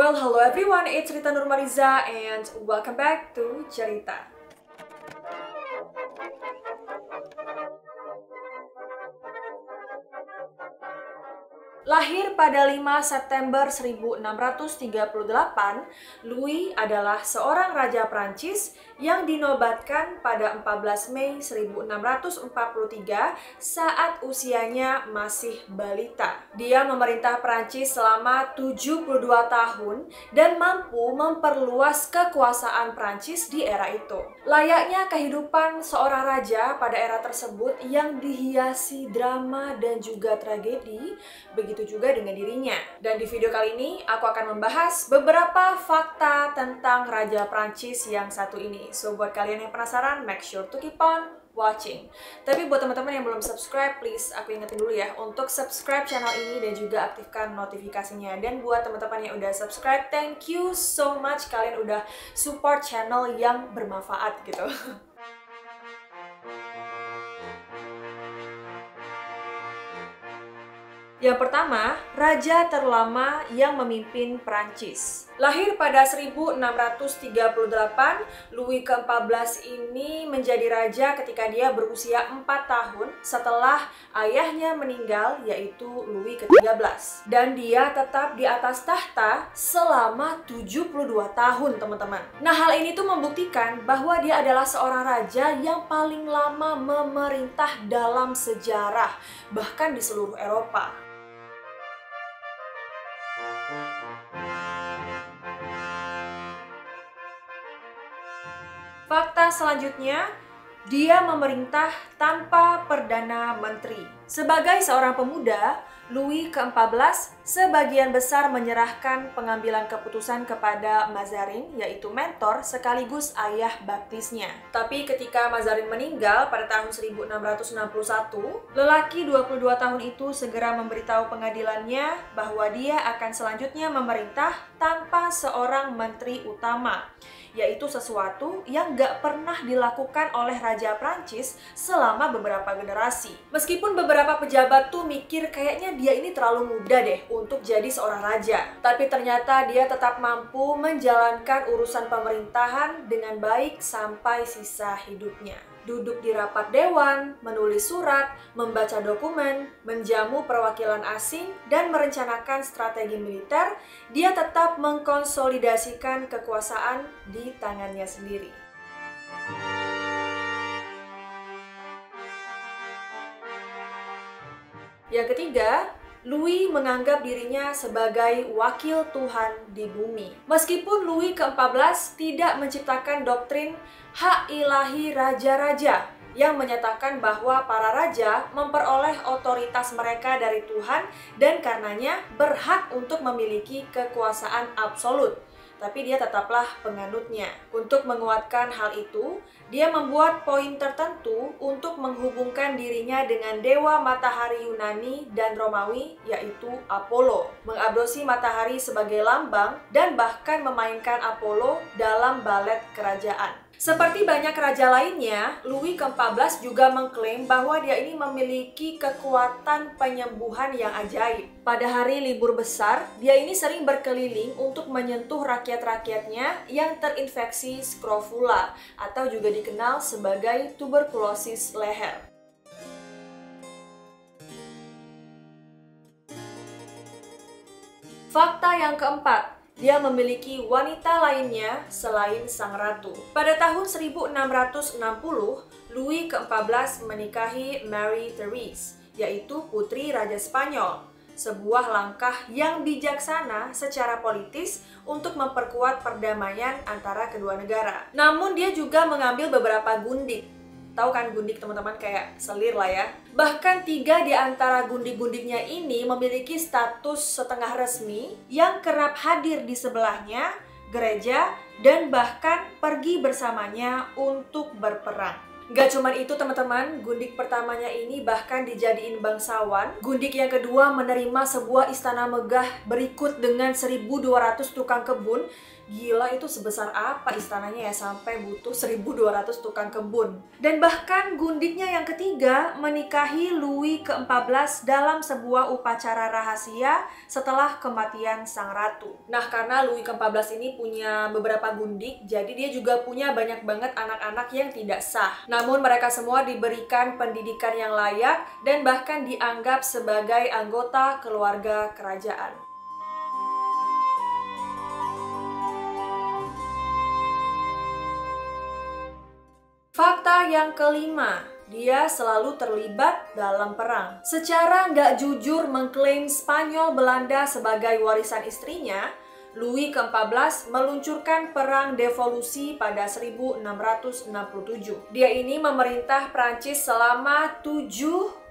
Well, hello everyone, it's Rita Nurmaliza and welcome back to Cerita. Lahir pada 5 September 1638, Louis adalah seorang raja Prancis yang dinobatkan pada 14 Mei 1643 saat usianya masih balita. Dia memerintah Prancis selama 72 tahun dan mampu memperluas kekuasaan Prancis di era itu. Layaknya kehidupan seorang raja pada era tersebut yang dihiasi drama dan juga tragedi, begitu juga dengan dirinya. Dan di video kali ini aku akan membahas beberapa fakta tentang Raja Prancis yang satu ini. So buat kalian yang penasaran, make sure to keep on watching. Tapi buat teman-teman yang belum subscribe, please aku ingetin dulu ya untuk subscribe channel ini dan juga aktifkan notifikasinya. Dan buat teman-teman yang udah subscribe, thank you so much, kalian udah support channel yang bermanfaat gitu. Yang pertama, raja terlama yang memimpin Prancis. Lahir pada 1638, Louis ke-14 ini menjadi raja ketika dia berusia 4 tahun setelah ayahnya meninggal, yaitu Louis ke-13. Dan dia tetap di atas tahta selama 72 tahun, teman-teman. Nah, hal ini tuh membuktikan bahwa dia adalah seorang raja yang paling lama memerintah dalam sejarah, bahkan di seluruh Eropa. Fakta selanjutnya, dia memerintah tanpa Perdana Menteri. Sebagai seorang pemuda, Louis ke-14 sebagian besar menyerahkan pengambilan keputusan kepada Mazarin, yaitu mentor sekaligus ayah baptisnya. Tapi ketika Mazarin meninggal pada tahun 1661, lelaki 22 tahun itu segera memberitahu pengadilannya bahwa dia akan selanjutnya memerintah tanpa seorang menteri utama, yaitu sesuatu yang gak pernah dilakukan oleh Raja Prancis selama beberapa generasi. Meskipun beberapa pejabat tuh mikir kayaknya dia ini terlalu muda deh untuk jadi seorang raja, tapi ternyata dia tetap mampu menjalankan urusan pemerintahan dengan baik sampai sisa hidupnya. Duduk di rapat dewan, menulis surat, membaca dokumen, menjamu perwakilan asing, dan merencanakan strategi militer, dia tetap mengkonsolidasikan kekuasaan di tangannya sendiri. Yang ketiga, Louis menganggap dirinya sebagai wakil Tuhan di bumi. Meskipun Louis ke-14 tidak menciptakan doktrin hak ilahi raja-raja yang menyatakan bahwa para raja memperoleh otoritas mereka dari Tuhan dan karenanya berhak untuk memiliki kekuasaan absolut. Tapi dia tetaplah penganutnya. Untuk menguatkan hal itu, dia membuat poin tertentu untuk menghubungkan dirinya dengan dewa matahari Yunani dan Romawi, yaitu Apollo. Mengabdosi matahari sebagai lambang dan bahkan memainkan Apollo dalam balet kerajaan. Seperti banyak raja lainnya, Louis ke-14 juga mengklaim bahwa dia ini memiliki kekuatan penyembuhan yang ajaib. Pada hari libur besar, dia ini sering berkeliling untuk menyentuh rakyat-rakyatnya yang terinfeksi scrofula atau juga dikenal sebagai tuberkulosis leher. Fakta yang keempat, dia memiliki wanita lainnya selain sang ratu. Pada tahun 1660, Louis ke-14 menikahi Mary Therese, yaitu putri Raja Spanyol. Sebuah langkah yang bijaksana secara politis untuk memperkuat perdamaian antara kedua negara. Namun dia juga mengambil beberapa gundik. Tahu kan gundik, teman-teman, kayak selir lah ya. Bahkan 3 di antara gundik-gundiknya ini memiliki status setengah resmi yang kerap hadir di sebelahnya, gereja, dan bahkan pergi bersamanya untuk berperang. Gak cuman itu teman-teman, gundik pertamanya ini bahkan dijadiin bangsawan. Gundik yang kedua menerima sebuah istana megah berikut dengan 1.200 tukang kebun. Gila, itu sebesar apa istananya ya sampai butuh 1.200 tukang kebun. Dan bahkan gundiknya yang ketiga menikahi Louis ke-14 dalam sebuah upacara rahasia setelah kematian sang ratu. Nah, karena Louis ke-14 ini punya beberapa gundik, jadi dia juga punya banyak banget anak-anak yang tidak sah. Namun mereka semua diberikan pendidikan yang layak dan bahkan dianggap sebagai anggota keluarga kerajaan. Fakta yang kelima, dia selalu terlibat dalam perang. Secara nggak jujur mengklaim Spanyol Belanda sebagai warisan istrinya, Louis ke-14 meluncurkan perang devolusi pada 1667. Dia ini memerintah Prancis selama 72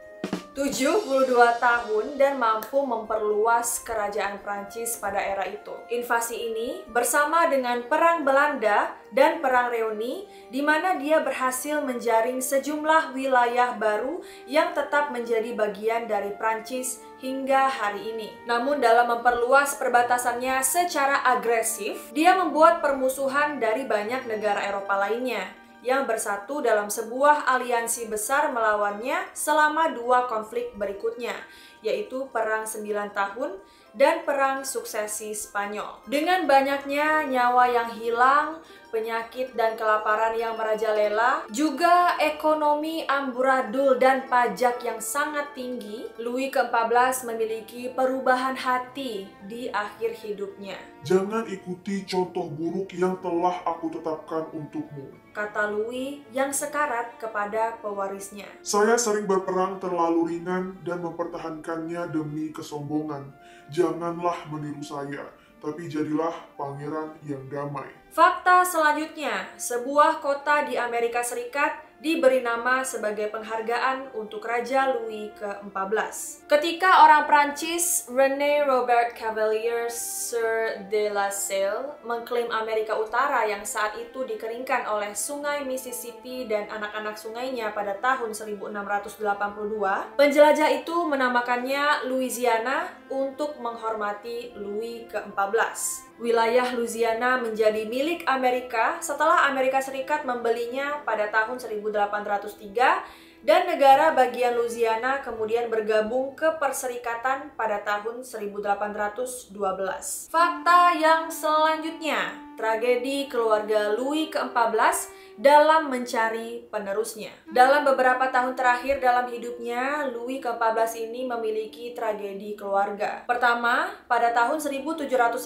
tahun dan mampu memperluas kerajaan Prancis pada era itu. Invasi ini bersama dengan Perang Belanda dan Perang Reuni, di mana dia berhasil menjaring sejumlah wilayah baru yang tetap menjadi bagian dari Prancis hingga hari ini. Namun dalam memperluas perbatasannya secara agresif, dia membuat permusuhan dari banyak negara Eropa lainnya yang bersatu dalam sebuah aliansi besar melawannya selama 2 konflik berikutnya, yaitu Perang 9 Tahun dan Perang Suksesi Spanyol. Dengan banyaknya nyawa yang hilang, penyakit dan kelaparan yang merajalela, juga ekonomi amburadul dan pajak yang sangat tinggi, Louis ke-14 memiliki perubahan hati di akhir hidupnya. Jangan ikuti contoh buruk yang telah aku tetapkan untukmu, kata Louis yang sekarat kepada pewarisnya. Saya sering berperang terlalu ringan dan mempertahankannya demi kesombongan. Janganlah meniru saya, tapi jadilah pangeran yang damai. Fakta selanjutnya, sebuah kota di Amerika Serikat diberi nama sebagai penghargaan untuk Raja Louis ke-14. Ketika orang Prancis René Robert Cavelier Sieur de la Salle mengklaim Amerika Utara yang saat itu dikeringkan oleh sungai Mississippi dan anak-anak sungainya pada tahun 1682, penjelajah itu menamakannya Louisiana untuk menghormati Louis ke-14. Wilayah Louisiana menjadi milik Amerika setelah Amerika Serikat membelinya pada tahun 1803 dan negara bagian Louisiana kemudian bergabung ke Perserikatan pada tahun 1812. Fakta yang selanjutnya, tragedi keluarga Louis ke-14 dalam mencari penerusnya. Dalam beberapa tahun terakhir dalam hidupnya, Louis ke-14 ini memiliki tragedi keluarga. Pertama, pada tahun 1711,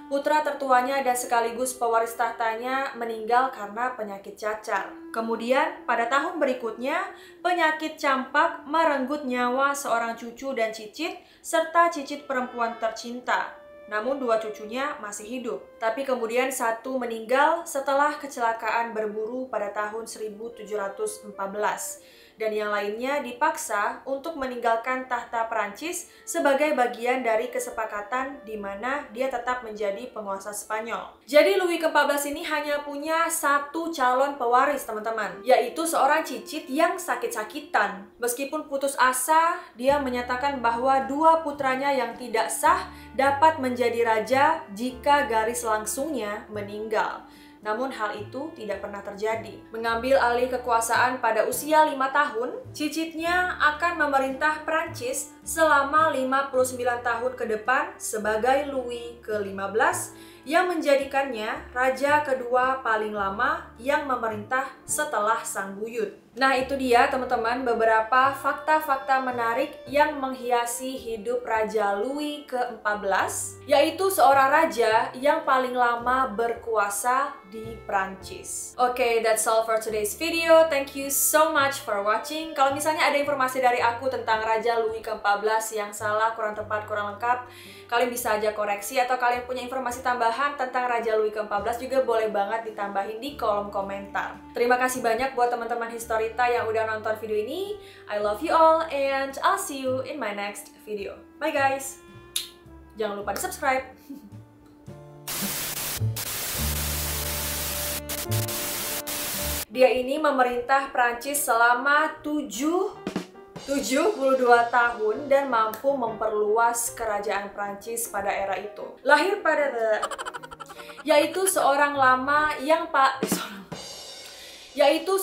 putra tertuanya dan sekaligus pewaris tahtanya meninggal karena penyakit cacar. Kemudian, pada tahun berikutnya, penyakit campak merenggut nyawa seorang cucu dan cicit, serta cicit perempuan tercinta. Namun 2 cucunya masih hidup. Tapi kemudian 1 meninggal setelah kecelakaan berburu pada tahun 1714. Dan yang lainnya dipaksa untuk meninggalkan tahta Prancis sebagai bagian dari kesepakatan di mana dia tetap menjadi penguasa Spanyol. Jadi Louis ke-14 ini hanya punya 1 calon pewaris, teman-teman, yaitu seorang cicit yang sakit-sakitan. Meskipun putus asa, dia menyatakan bahwa 2 putranya yang tidak sah dapat menjadi raja jika garis langsungnya meninggal. Namun hal itu tidak pernah terjadi. Mengambil alih kekuasaan pada usia 5 tahun, cicitnya akan memerintah Prancis selama 59 tahun ke depan sebagai Louis ke-15 yang menjadikannya raja kedua paling lama yang memerintah setelah sang buyut. Nah, itu dia teman-teman beberapa fakta-fakta menarik yang menghiasi hidup Raja Louis ke-14, yaitu seorang raja yang paling lama berkuasa di Prancis. Oke, that's all for today's video. Thank you so much for watching. Kalau misalnya ada informasi dari aku tentang Raja Louis ke-14 yang salah, kurang tepat, kurang lengkap, kalian bisa aja koreksi, atau kalian punya informasi tambahan tentang Raja Louis ke-14 juga boleh banget ditambahin di kolom komentar. Terima kasih banyak buat teman-teman Historita yang udah nonton video ini. I love you all and I'll see you in my next video. Bye guys! Jangan lupa di subscribe. Dia ini memerintah Prancis selama 72 tahun dan mampu memperluas kerajaan Prancis pada era itu. Lahir pada yaitu seorang lama yang yaitu